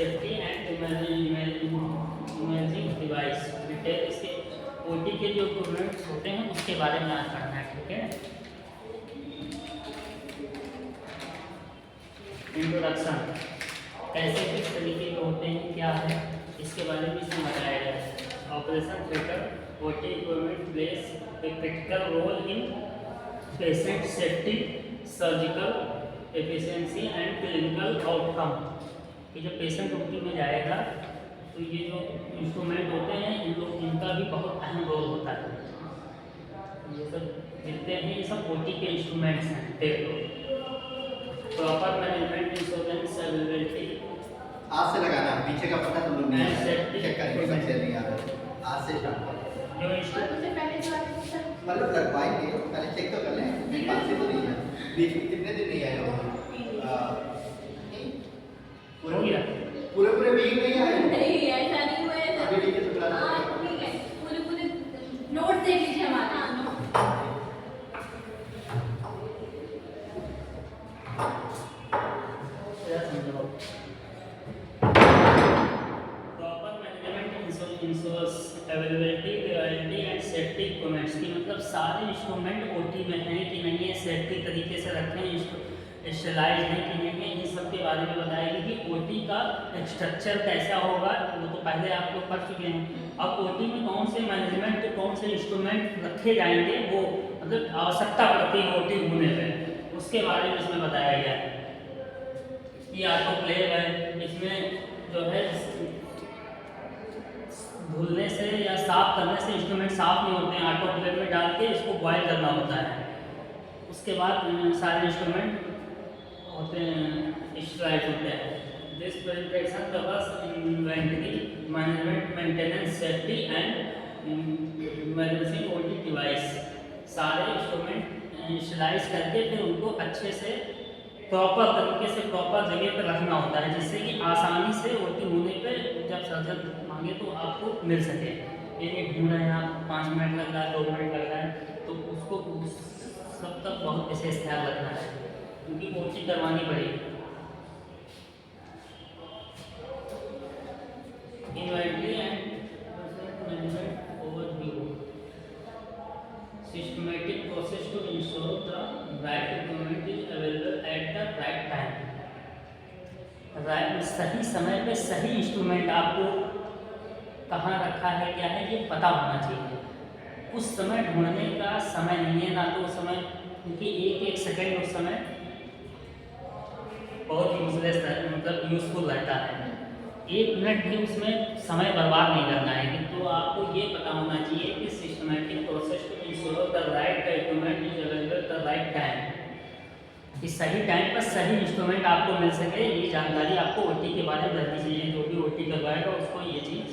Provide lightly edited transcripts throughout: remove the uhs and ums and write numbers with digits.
Safety and emerging device. Detail इसके OT के जो इक्विपमेंट्स होते हैं उसके बारे में आज पढ़ना है, ठीक है। इंट्रोडक्शन, कैसे किस तरीके के होते हैं, क्या है, इसके बारे में इसमें बताया गया है। Operation theatre OT equipment plays a critical role in patient safety, surgical efficiency and clinical outcome. कि जब पेशेंट ओटी में जाएगा तो ये जो इंस्ट्रूमेंट होते हैं इनका भी बहुत अहम रोल होता है। ये सब जितने हैं ये सब ओटी के इंस्ट्रूमेंट्स हैं, देख लो। प्रॉपर मैनेजमेंट इंश्योरेंस अवेलेबिलिटी, आज से लगाना, पीछे का पता तुम लोग नहीं चेक करेंगे, बच्चे नहीं आ रहे, आज से स्टार्ट करो। जो इंस्ट्रूमेंट मतलब लगवाएंगे, पहले चेक तो कर लें, बात से तो नहीं है। बीच में कितने दिन नहीं आए लोग? पूरे वीक नहीं आए? नहीं, ऐसा नहीं हुआ है। अभी ठीक है तो क्लास हाँ ठीक है, पूरे नोट देख लीजिए हमारा। Availability, reliability and safety equipments की मतलब सारे इंस्ट्रूमेंट ओटी में हैं कि नहीं है, सेफ्टी तरीके से रखें, स्टेलाइज हैं कि नहीं है, इन सब के बारे में बताएगी कि ओटी का स्ट्रक्चर कैसा होगा। वो तो पहले आप लोग पढ़ चुके हैं। अब ओटी में कौन से मैनेजमेंट, कौन से इंस्ट्रूमेंट रखे जाएंगे, वो मतलब आवश्यकता पड़ती है ओटी होने पर, उसके बारे में इसमें बताया गया है। ये ऑटोक्लेव है, इसमें जो है धुलने से या साफ करने से इंस्ट्रूमेंट साफ नहीं होते हैं, ऑटोक्लेव में डाल के इसको बॉयल करना होता है। उसके बाद सारे इंस्ट्रूमेंट होते हैं स्टेराइज होते हैं। This presentation covers inventory management, maintenance, safety and emergency OT device. सारे इंस्ट्रूमेंट स्टेराइज करके फिर उनको अच्छे से प्रॉपर तरीके से प्रॉपर जगह पर रखना होता है, जिससे कि आसानी से ओटी होने पे जब सर्जन मांगे तो आपको मिल सके। ये ढूंढ रहे हैं आप, 5 मिनट लग रहा है, 2 मिनट लग रहा है, तो उसको सब तक बहुत विशेष ख्याल रखना है, क्योंकि ओटी करवानी पड़ेगी। Inventory and management overview, systematic process to ensure the right equipment is available at the right time. सही समय पे सही इंस्ट्रूमेंट आपको कहाँ रखा है, क्या है, ये पता होना चाहिए। उस समय ढूंढने का समय नहीं है, ना तो उस समय, क्योंकि एक सेकंड उस समय बहुत यूजलेस मतलब यूजफुल रहता है। 1 मिनट भी उसमें समय बर्बाद नहीं करना है, तो आपको ये पता होना चाहिए कि systematic process to ensure the right equipment is available the right time, कि सही टाइम पर सही इंस्ट्रूमेंट आपको मिल सके। ये जानकारी आपको ओटी के बारे में रहनी चाहिए, जो भी ओटी करवाएगा उसको ये चीज़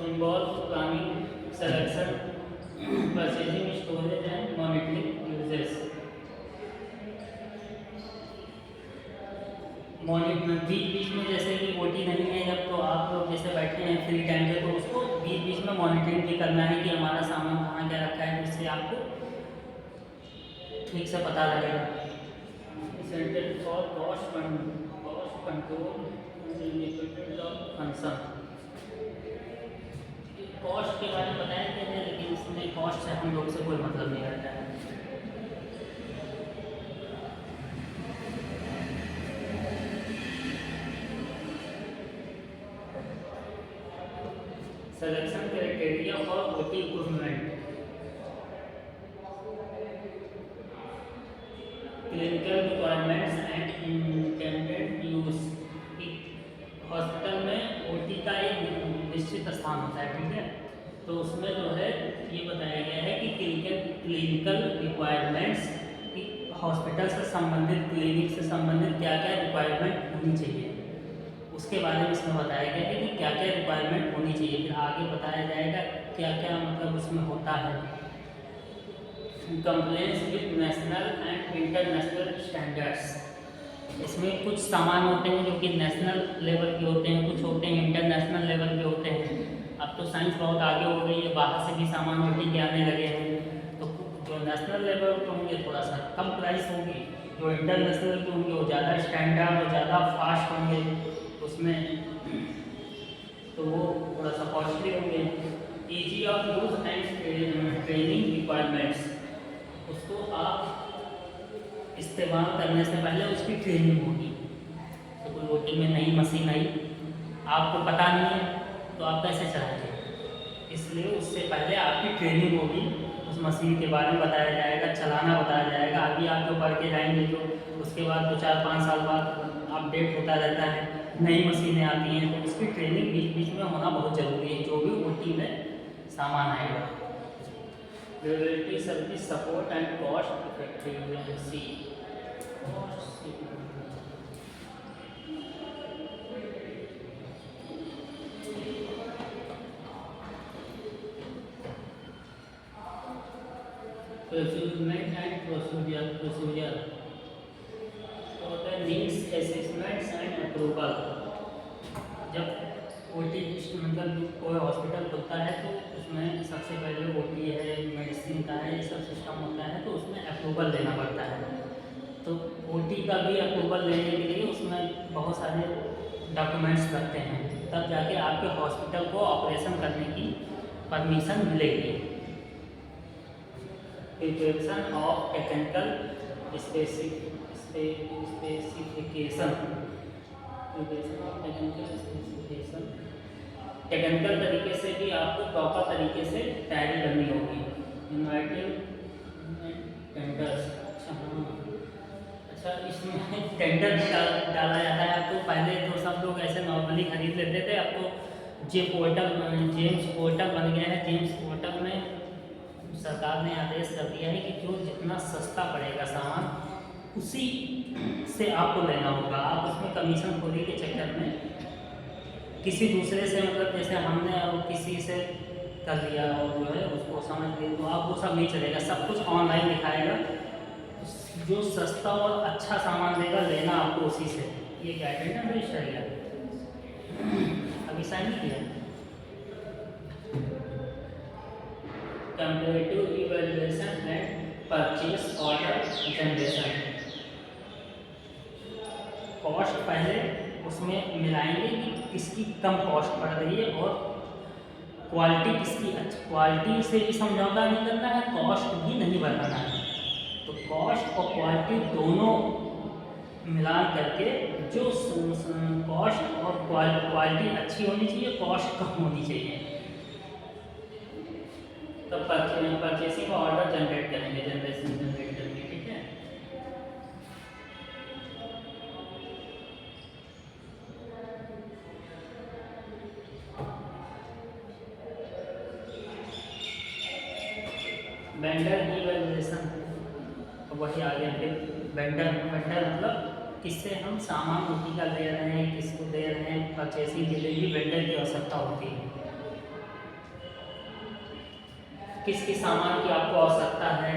involve planning, selection, purchasing, storage and monitoring uses. Monitoring बीच में जैसे कि ओटी नहीं है जब, तो आप लोग जैसे बैठे हैं फ्री टाइम पे, तो उसको बीच में मॉनिटरिंग भी करना है कि हमारा सामान कहाँ क्या रखा है, जिससे आपको ठीक से पता लगेगा। Centre for cost control function, cost के बारे में बताया गया है, लेकिन इसमें कॉस्ट से हम लोग से कोई मतलब नहीं रहता है। Selection criteria for OT equipment, clinical requirements and intended use. Hospital में ओटी का एक निश्चित स्थान होता है, ठीक है, तो उसमें जो है ये बताया गया है कि क्लिनिकल रिक्वायरमेंट्स, हॉस्पिटल से संबंधित, क्लिनिक से संबंधित क्या क्या रिक्वायरमेंट होनी चाहिए, उसके बारे में इसमें बताया गया है कि क्या क्या रिक्वायरमेंट होनी चाहिए। फिर आगे बताया जाएगा क्या क्या मतलब उसमें होता है। Complaints with national and international standards, इसमें कुछ सामान होते हैं जो कि नेशनल लेवल के होते हैं, कुछ होते हैं इंटरनेशनल लेवल के होते हैं। अब तो साइंस बहुत आगे हो गई है, बाहर से भी सामान ओटी के आने लगे हैं, तो जो नेशनल लेवल के होंगे थोड़ा सा कम प्राइस होगी, जो इंटरनेशनल के होंगे वो ज़्यादा स्टैंडर्ड और ज़्यादा फास्ट होंगे उसमें, तो वो थोड़ा सा कॉस्टली होंगे। Easy of use and training requirements, उसको आप इस्तेमाल करने से पहले उसकी ट्रेनिंग होगी। तो कोई रोटी में नई मशीन आई, आपको पता नहीं है तो आप कैसे चलाएंगे, इसलिए उससे पहले आपकी ट्रेनिंग होगी, उस मशीन के बारे में बताया जाएगा, चलाना बताया जाएगा। अभी आप जो पढ़ के जाएंगे तो उसके बाद 2-4-5 साल बाद अपडेट होता रहता है, नई मशीनें आती हैं, तो उसकी ट्रेनिंग बीच बीच में होना बहुत ज़रूरी है, जो भी ओटी में सामान आएगा। Service support and cost effectiveness, fulfillment and procedure for the needs assessments and approval। जब ओटी मतलब कोई हॉस्पिटल खुलता है तो उसमें सबसे पहले ओटी है, मेडिसिन का है, ये सब सिस्टम होता है, तो उसमें अप्रूवल लेना पड़ता है। तो ओटी का भी अप्रूवल लेने के लिए उसमें बहुत सारे डॉक्यूमेंट्स लगते हैं, तब जाके आपके हॉस्पिटल को ऑपरेशन करने की परमिशन मिलेगी। Preparation of technical specification, technical तरीके से भी आपको प्रॉपर तरीके से तैयारी करनी होगी। इन्वाइटिंग टेंडर्स, अच्छा इसमें टेंडर भी डाला जाता है। अब तो पहले तो सब लोग ऐसे नॉर्मली खरीद लेते थे, अब तो जेम्स पोर्टल बन गया है। जेम्स पोर्टल में सरकार ने आदेश कर दिया है कि जो जितना सस्ता पड़ेगा सामान उसी से आपको लेना होगा। आप उसमें कमीशन खोरी के चक्कर में किसी दूसरे से, मतलब जैसे हमने किसी से कर लिया और जो है उसको समझ लिया, तो आप वो सब नहीं चलेगा, सब कुछ ऑनलाइन दिखाएगा। जो सस्ता और अच्छा सामान देगा लेना आपको उसी से। ये क्या है, ना रजिस्टर किया अभी साइन किया। Comparative evaluation and purchase order generation, cost पहले उसमें मिलाएंगे कि किसकी कम कॉस्ट पड़ रही है और क्वालिटी किसकी अच्छी। क्वालिटी से भी समझौता नहीं करना है, कॉस्ट भी नहीं बढ़ाना है। तो कॉस्ट और क्वालिटी दोनों मिलान करके जो कॉस्ट और क्वालिटी अच्छी होनी चाहिए, कॉस्ट कम होनी चाहिए, तो परचेसिंग ऑर्डर जनरेट करेंगे, जनरेट करेंगे। ठीक है, वेंडर इवैल्यूएशन, वही आ गया फिर वेंडर मतलब किससे हम सामान ओटी का ले रहे हैं, किसको दे रहे हैं, परचेसिंग के लिए भी वेंडर की आवश्यकता होती है। किस सामान की आपको आवश्यकता है,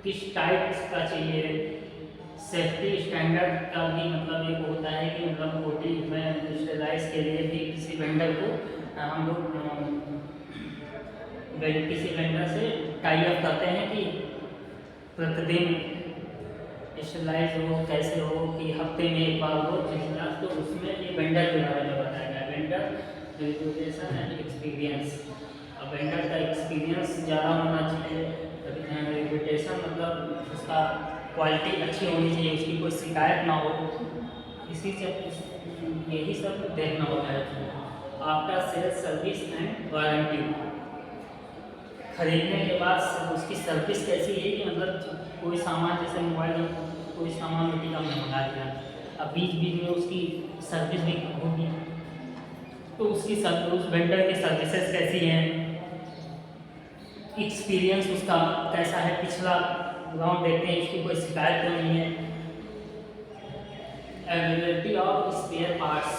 किस टाइप का चाहिए, सेफ्टी स्टैंडर्ड का भी मतलब एक होता है कि मतलब ओटी में स्टेलाइज के लिए भी किसी वेंडर को हम लोग किसी वेंडर से टाई अप करते हैं कि प्रतिदिन स्टेलाइज हो, कैसे हो, कि हफ्ते में एक बार हो, तो उसमें ये वेंडर के बारे में बताया गया। वेंडर रेपुटेशन एंड एक्सपीरियंस, अब वेंडर का एक्सपीरियंस ज़्यादा होना चाहिए, रेपुटेशन मतलब उसका क्वालिटी अच्छी होनी चाहिए, उसकी कोई शिकायत ना हो, इसी से यही सब देखना होता है। After sales service and warranty, खरीदने के बाद उसकी सर्विस कैसी है कि मतलब कोई सामान जैसे मोबाइल, कोई सामान मिट्टी का मंगा दिया, अब बीच बीच में उसकी सर्विस भी होगी, तो उसकी उस वेंडर की सर्विसेज कैसी हैं, एक्सपीरियंस उसका कैसा है, पिछला ग्राउंड देखते हैं उसकी कोई शिकायत तो नहीं है। अवेलेबिलिटी ऑफ स्पेयर पार्ट्स,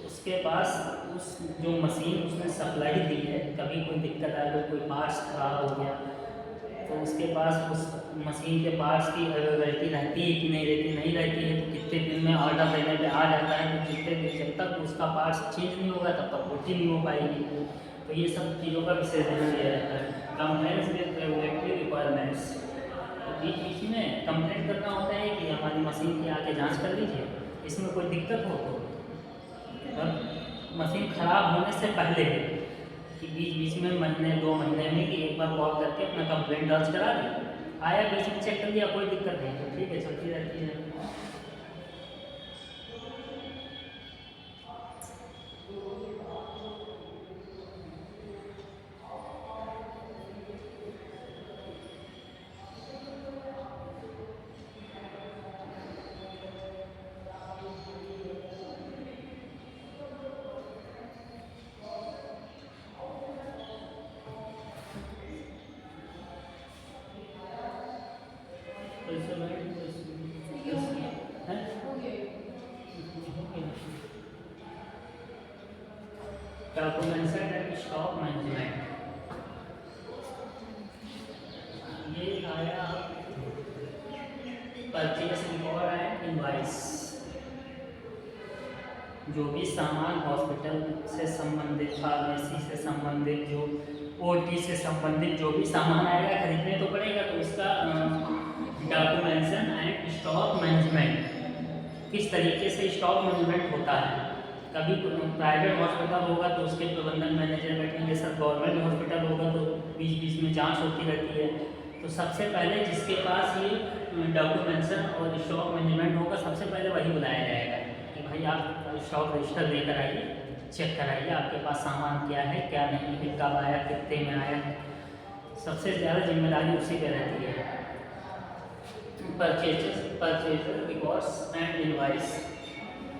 उसके पास उस जो मशीन उसने सप्लाई दी है, कभी कोई दिक्कत आ गई, कोई पार्ट्स खराब हो गया, तो उसके पास उस मशीन के पार्ट्स की अवेलेबिलिटी रहती है कि नहीं रहती, नहीं रहती है तो कितने दिन में ऑर्डर देने पे आ जाता है, तो जितने दिन जब तक उसका पार्ट्स चेंज नहीं होगा तब तक ओटी नहीं हो पाएगी। तो ये सब चीज़ों का विशेष ध्यान दिया जाता है। कंप्लायंस विद रेगुलेटरी रिक्वायरमेंट्स, बीच बीच में कंप्लेंट करना होता है कि हमारी मशीन की आके जांच कर लीजिए, इसमें कोई दिक्कत हो तो। और मशीन ख़राब होने से पहले कि बीच बीच में महीने 2 महीने में कि एक बार कॉल करके अपना कंप्लेंट दर्ज करा दी, आया बीच में चेक कर लिया, कोई दिक्कत नहीं, तो ठीक है, चलती रहती है। डॉक्यूमेंट्स एंड स्टॉक मैनेजमेंट, ये आया परचेज रिकॉर्ड एंड इनवाइस। जो भी सामान हॉस्पिटल से संबंधित, फार्मेसी से संबंधित, जो ओटी से संबंधित जो भी सामान आएगा खरीदने तो पड़ेगा, तो उसका डॉक्यूमेंटेशन एंड स्टॉक मैनेजमेंट, किस तरीके से स्टॉक मैनेजमेंट होता है। कभी प्राइवेट हॉस्पिटल होगा तो उसके प्रबंधन मैनेजर बैठेंगे, सर गवर्नमेंट हॉस्पिटल होगा तो बीच बीच में जांच होती रहती है। तो सबसे पहले जिसके पास ये डॉक्यूमेंटेशन और स्टॉक मैनेजमेंट होगा, सबसे पहले वही बुलाया जाएगा कि भाई आप स्टॉक रजिस्टर लेकर आइए, चेक कराइए आपके पास सामान क्या है क्या नहीं है, कब आया, कितने में आया। सबसे ज़्यादा जिम्मेदारी उसी पे रहती है। Purchase records and invoice,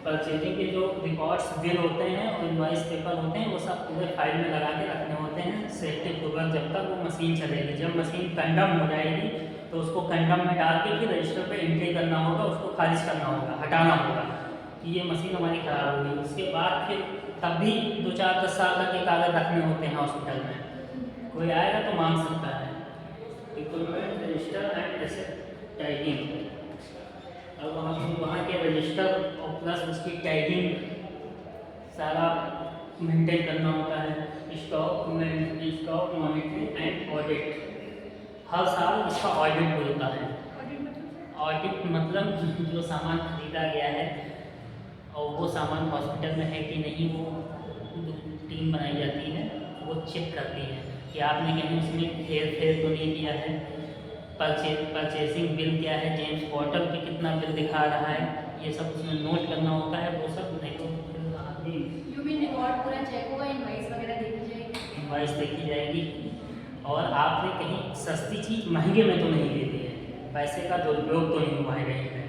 purchasing के जो रिकॉर्ड्स बिल होते हैं और इनवाइस पेपर होते हैं, वो सब पूरे फाइल में लगा के रखने होते हैं सेफ्टी पूर्वक, जब तक वो मशीन चलेगी। जब मशीन कंडम हो जाएगी तो उसको कंडम में डाल के फिर रजिस्टर पे एंट्री करना होगा, उसको खारिज करना होगा, हटाना होगा कि ये मशीन हमारी ख़राब हो गई। उसके बाद फिर तब भी 2-4-10 साल तक के कागज़ रखने होते हैं हॉस्पिटल में, कोई आएगा तो मांग सकता है। Equipment register and asset tagging, अब वहाँ के रजिस्टर और प्लस उसकी टैगिंग सारा मेंटेन करना होता है। स्टॉक मॉनिटरिंग एंड ऑडिट, हर साल उसका ऑडिट भी होता है। ऑडिट मतलब जो सामान खरीदा गया है और वो सामान हॉस्पिटल में है कि नहीं, वो टीम बनाई जाती है, वो चेक करती है कि आपने कहीं उसमें हेर फेर तो नहीं किया है। परचेसिंग बिल क्या है, जेम्स बॉटल पे कितना बिल दिखा रहा है, ये सब उसमें नोट करना होता है। वो सब नहीं तो रिकॉर्ड पूरा चेक होगा, इनवाइस वगैरह देखी जाएगी, इनवाइस देखी जाएगी। और आपने कहीं सस्ती चीज़ महंगे में तो नहीं ले ली है, पैसे का दुरुपयोग तो नहीं हुआ है कहीं पे,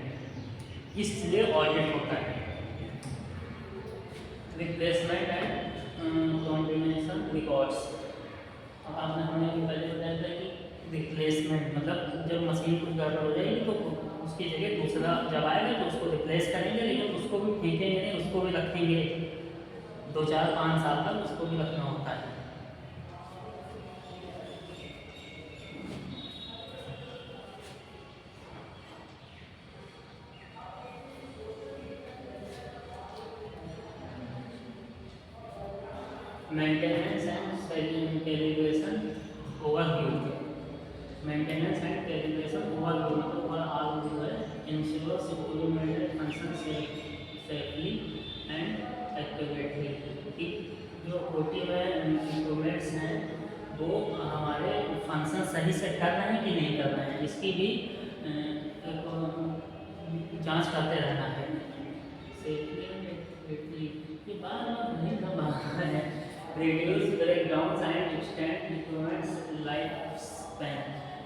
इसलिए ऑडिट होता है। रिप्लेसमेंट एंड कॉन्टिन्यूएशन रिकॉर्ड्स, आपने हमें पहले बताया था कि रिप्लेसमेंट मतलब जब मशीन कुछ गड़बड़ हो जाएगी तो उसकी जगह दूसरा जब आएगा तो उसको रिप्लेस करेंगे, लेकिन उसको भी फेंकेंगे नहीं, उसको भी रखेंगे 2-4-5 साल तक, उसको भी रखना होता है। Maintenance and calibration overview, maintenance and calibration overview मतलब ओवरऑल जो है, ensures equipment function safely and accurately, कि जो ओटी में इक्विपमेंट्स हैं वो हमारे फंक्शन सही से कर रहे हैं कि नहीं कर रहे हैं, इसकी भी जांच करते रहना है। सेफली एंड एक्यूरेटली, ये बार नहीं कर रहा है। Reduce breakdown and extend equipments life span,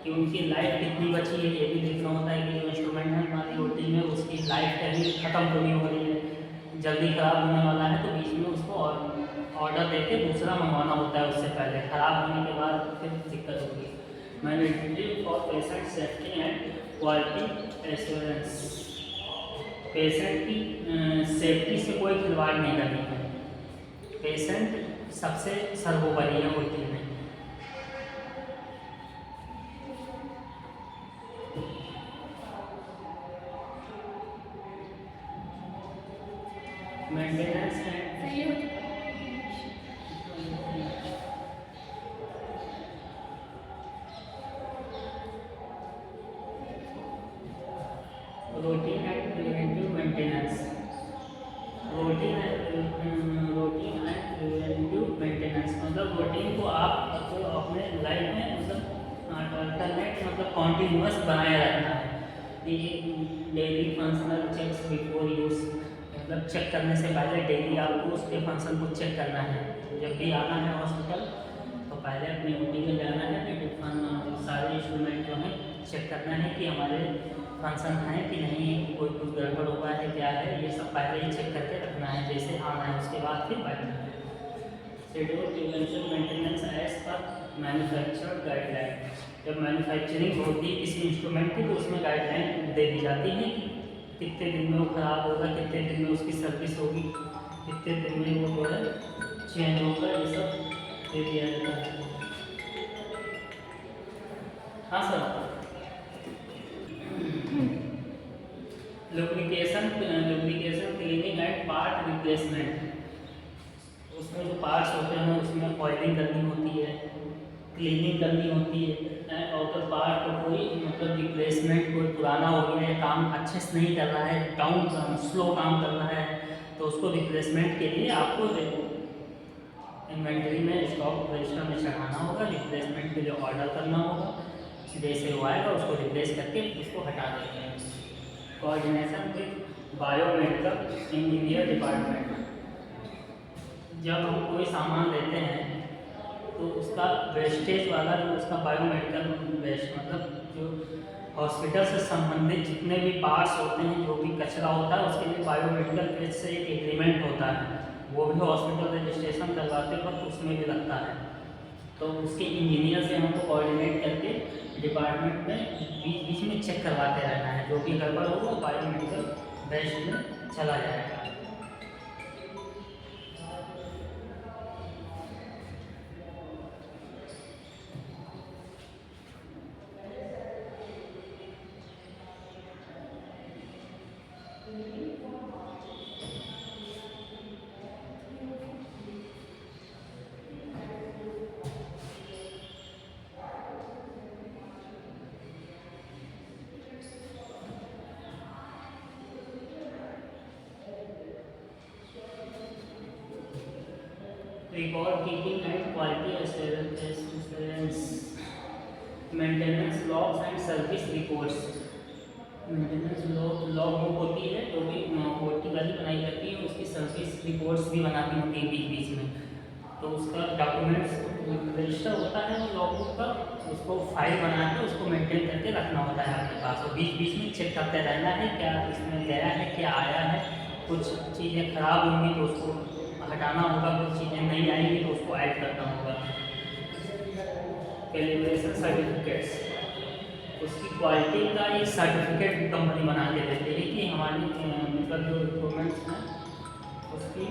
कि उनकी लाइफ कितनी बची है ये भी देखना होता है कि जो इंस्ट्रूमेंट है हमारी ओटी में उसकी लाइफ कहीं ख़त्म तो नहीं हो रही है, जल्दी ख़राब होने वाला है तो बीच में उसको ऑर्डर देके दूसरा मंगवाना होता है उससे पहले, ख़राब होने के बाद फिर दिक्कत होगी। Management for patient safety and quality assurance, patient की सेफ्टी से कोई खिलवाड़ नहीं करनी है, पेशेंट सबसे सर्वोपरि है ओटी में। मेंटेनेंस एंड रूटीन को आप अपने लाइफ में मतलब अल्टरनेट मतलब कॉन्टीन्यूअस बनाए रखना है कि daily functional checks before use, मतलब चेक करने से पहले डेली आपको उसके फंक्शन को चेक करना है। जब भी आना है हॉस्पिटल तो पहले अपनी ड्यूटी में जाना है, फिर सारे इंस्ट्रूमेंट जो हैं चेक करना है कि हमारे फंक्शन हैं कि नहीं है, कि कोई कुछ गड़बड़ हुआ है क्या है, ये सब पहले ही चेक करके रखना है जैसे आना है, उसके बाद फिर बैठना है। Schedule prevention maintenance as per manufactured guideline. जब मैन्युफैक्चरिंग होती है किसी इंस्ट्रूमेंट की तो उसमें गाइडलाइन दे दी जाती है कि कितने दिन में वो ख़राब होगा, कितने दिन में उसकी सर्विस होगी, कितने दिन में वो जो है चेंज होगा, ये सब दे दिया जाता है। हाँ sir, lubrication cleaning and part replacement. उसमें जो पार्ट्स होते हैं उसमें ऑयलिंग करनी होती है, क्लीनिंग करनी होती है, और तो पार्ट को कोई मतलब रिप्लेसमेंट कोई पुराना हो गया है, काम अच्छे से नहीं कर रहा है, स्लो काम कर रहा है, तो उसको रिप्लेसमेंट के लिए आपको इन्वेंटरी में स्टॉक रजिस्टर में चढ़ाना होगा, रिप्लेसमेंट के लिए ऑर्डर करना होगा, जैसे वो आएगा उसको रिप्लेस करके उसको हटा देते हैं। Coordination with biomedical engineer department. जब हम कोई सामान लेते हैं तो उसका वेस्टेज वाला जो उसका बायोमेडिकल वेस्ट मतलब जो हॉस्पिटल से संबंधित जितने भी पार्ट्स होते हैं, जो भी कचरा होता है, उसके लिए बायोमेडिकल वेस्ट से एक एग्रीमेंट होता है, वो भी हॉस्पिटल रजिस्ट्रेशन करवाते वक्त उसमें भी लगता है। तो उसके इंजीनियर से हमको कोऑर्डिनेट करके डिपार्टमेंट में बीच में चेक करवाते रहना है, जो भी गड़बड़ होगा बायोमेडिकल वेस्ट में चला जाएगा। Record keeping and quality assurance, maintenance logs and service reports. Maintenance log book होती है जो भी ओटी वाली बनाई जाती है, उसकी सर्विस रिपोर्ट्स भी बनानी होती है बीच बीच में, तो उसका डॉक्यूमेंट्स रजिस्टर होता है वो लॉग बुक का, उसको फाइल बना के उसको मेंटेन करके रखना होता है आपके पास, और बीच बीच में चेक करते रहना है क्या इसमें गया है क्या आया है, कुछ चीज़ें खराब होंगी तो उसको हटाना होगा, कुछ चीज़ें नहीं आएंगी तो उसको ऐड करना होगा। कैलिब्रेशन सर्टिफिकेट्स, उसकी क्वालिटी का एक सर्टिफिकेट कंपनी बना के देती है कि हमारी मतलब जो इक्विपमेंट्स हैं उसकी